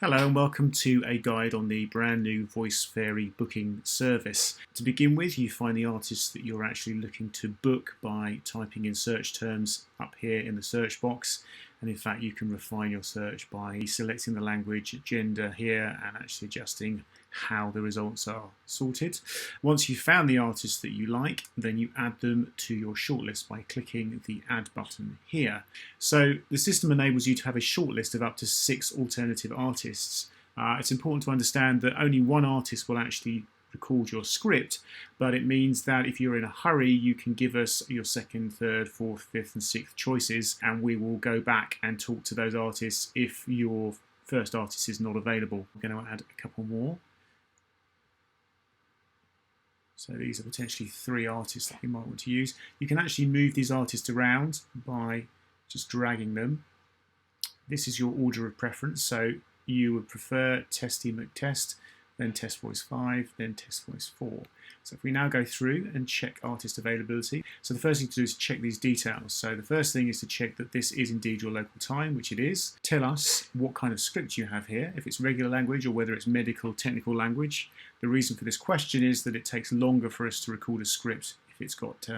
Hello and welcome to a guide on the brand new Voice Fairy booking service. To begin with, you find the artists that you're actually looking to book by typing in search terms up here in the search box. And in fact, you can refine your search by selecting the language, gender here, and actually adjusting how the results are sorted. Once you've found the artists that you like, then you add them to your shortlist by clicking the Add button here. So the system enables you to have a shortlist of up to 6 alternative artists. It's important to understand that only one artist will actually record your script, but it means that if you're in a hurry, you can give us your second, third, fourth, fifth, and sixth choices, and we will go back and talk to those artists if your first artist is not available. I'm going to add a couple more. So these are potentially 3 artists that you might want to use. You can actually move these artists around by just dragging them. This is your order of preference, so you would prefer Testy McTest, then Test Voice 5, then Test Voice 4. So if we now go through and check artist availability, so the first thing to do is check these details. So the first thing is to check that this is indeed your local time, which it is. Tell us what kind of script you have here, if it's regular language or whether it's medical technical language. The reason for this question is that it takes longer for us to record a script if it's got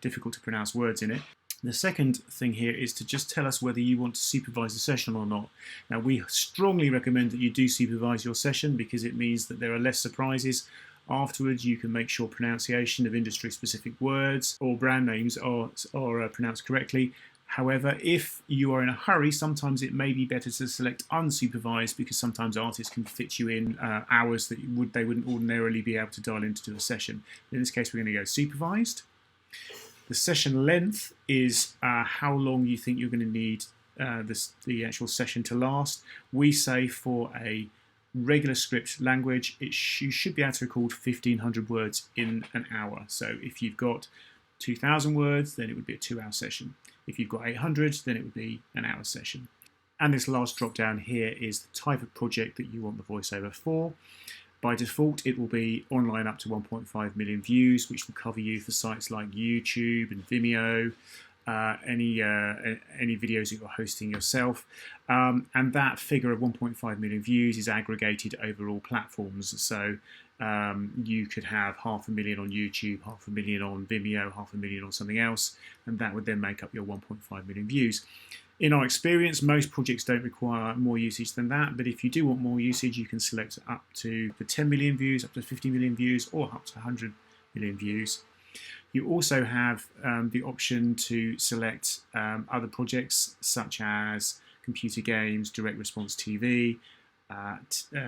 difficult to pronounce words in it. The second thing here is to just tell us whether you want to supervise the session or not. Now, we strongly recommend that you do supervise your session because it means that there are less surprises. Afterwards, you can make sure pronunciation of industry-specific words or brand names are pronounced correctly. However, if you are in a hurry, sometimes it may be better to select unsupervised because sometimes artists can fit you in hours that they wouldn't ordinarily be able to dial in to do a session. In this case, we're going to go supervised. The session length is how long you think you're going to need the actual session to last. We say for a regular script language, you should be able to record 1,500 words in an hour. So if you've got 2,000 words, then it would be a 2-hour session. If you've got 800, then it would be an hour session. And this last drop down here is the type of project that you want the voiceover for. By default, it will be online up to 1.5 million views, which will cover you for sites like YouTube and Vimeo, any videos that you're hosting yourself. And that figure of 1.5 million views is aggregated over all platforms. So you could have 500,000 on YouTube, 500,000 on Vimeo, 500,000 on something else, and that would then make up your 1.5 million views. In our experience, most projects don't require more usage than that, but if you do want more usage, you can select up to the 10 million views, up to 50 million views, or up to 100 million views. You also have the option to select other projects such as computer games, direct response TV,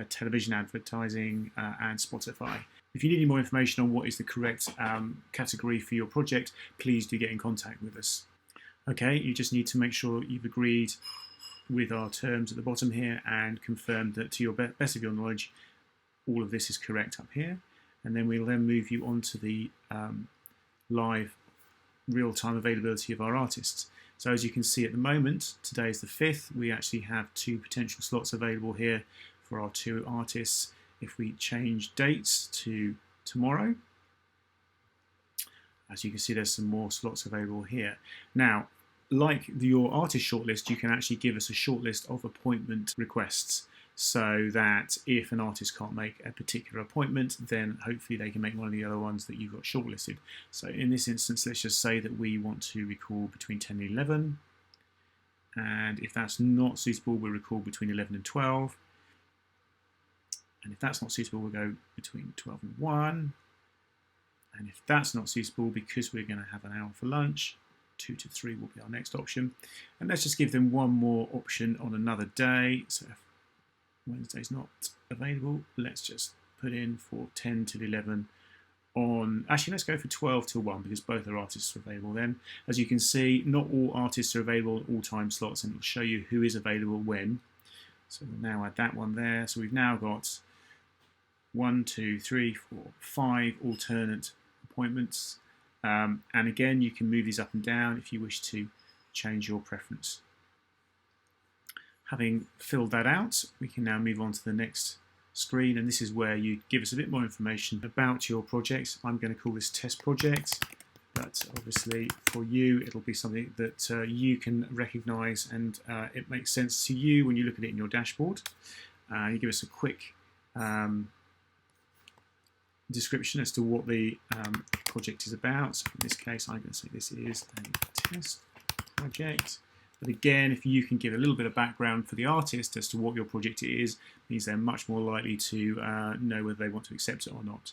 television advertising, and Spotify. If you need any more information on what is the correct category for your project, please do get in contact with us. Okay, you just need to make sure you've agreed with our terms at the bottom here and confirm that to your best of your knowledge, all of this is correct up here. And then we'll then move you on to the live real-time availability of our artists. So as you can see at the moment, today is the 5th, we actually have 2 potential slots available here for our 2 artists. If we change dates to tomorrow, as you can see, there's some more slots available here. Now, like your artist shortlist, you can actually give us a shortlist of appointment requests so that if an artist can't make a particular appointment, then hopefully they can make one of the other ones that you've got shortlisted. So in this instance, let's just say that we want to record between 10 and 11. And if that's not suitable, we'll record between 11 and 12. And if that's not suitable, we'll go between 12 and 1. And if that's not suitable, because we're going to have an hour for lunch, 2 to 3 will be our next option. And let's just give them one more option on another day. So if Wednesday's not available, let's just put in for 10 till 11 on... Actually, let's go for 12 till 1 because both our artists are available then. As you can see, not all artists are available at all time slots, and it'll show you who is available when. So we'll now add that one there. So we've now got 1, 2, 3, 4, 5 alternate appointments, and again you can move these up and down if you wish to change your preference. Having filled that out, we can now move on to the next screen, and this is where you give us a bit more information about your project. I'm going to call this test project, but obviously for you it'll be something that you can recognize and it makes sense to you when you look at it in your dashboard. You give us a quick description as to what the project is about. So in this case, I'm going to say this is a test project. But again, if you can give a little bit of background for the artist as to what your project is, means they're much more likely to know whether they want to accept it or not.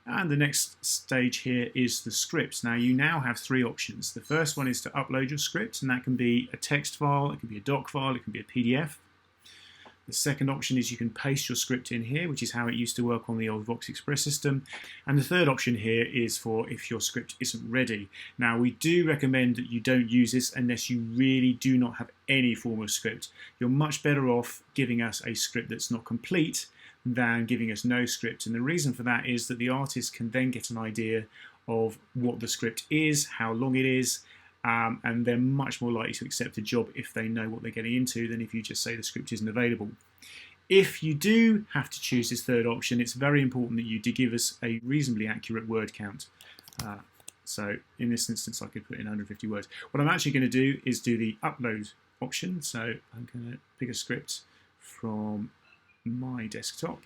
And the next stage here is the scripts. Now you now have three options. The first one is to upload your script, and that can be a text file, it can be a doc file, it can be a PDF. The second option is you can paste your script in here, which is how it used to work on the old Vox Express system. And the third option here is for if your script isn't ready. Now, we do recommend that you don't use this unless you really do not have any form of script. You're much better off giving us a script that's not complete than giving us no script. And the reason for that is that the artist can then get an idea of what the script is, how long it is, and they're much more likely to accept a job if they know what they're getting into than if you just say the script isn't available. If you do have to choose this third option, it's very important that you do give us a reasonably accurate word count. So in this instance, I could put in 150 words. What I'm actually going to do is do the upload option. So I'm going to pick a script from my desktop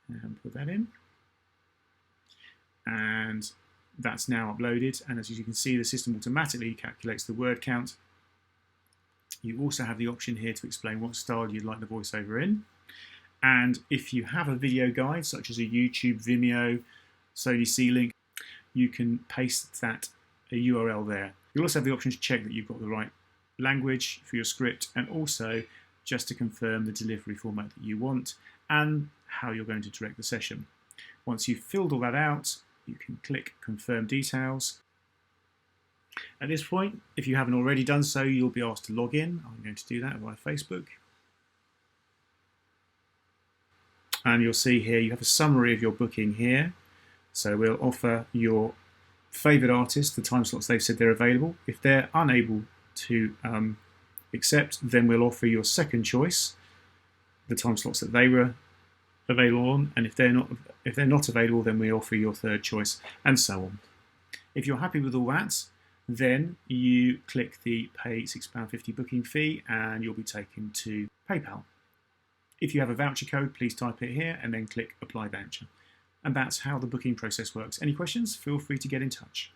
and put that in. And that's now uploaded, and as you can see, the system automatically calculates the word count. You also have the option here to explain what style you'd like the voiceover in. And if you have a video guide, such as a YouTube, Vimeo, Sony C-Link, you can paste that a URL there. You'll also have the option to check that you've got the right language for your script, and also just to confirm the delivery format that you want and how you're going to direct the session. Once you've filled all that out, you can click Confirm Details. At this point, if you haven't already done so, you'll be asked to log in. I'm going to do that via Facebook. And you'll see here you have a summary of your booking here. So we'll offer your favoured artist the time slots they've said they're available. If they're unable to accept, then we'll offer your second choice the time slots that they were available on, and if they're not available, then we offer your third choice, and so on. If you're happy with all that, then you click the pay £6.50 booking fee and you'll be taken to PayPal. If you have a voucher code, please type it here and then click apply voucher. And that's how the booking process works. Any questions? Feel free to get in touch.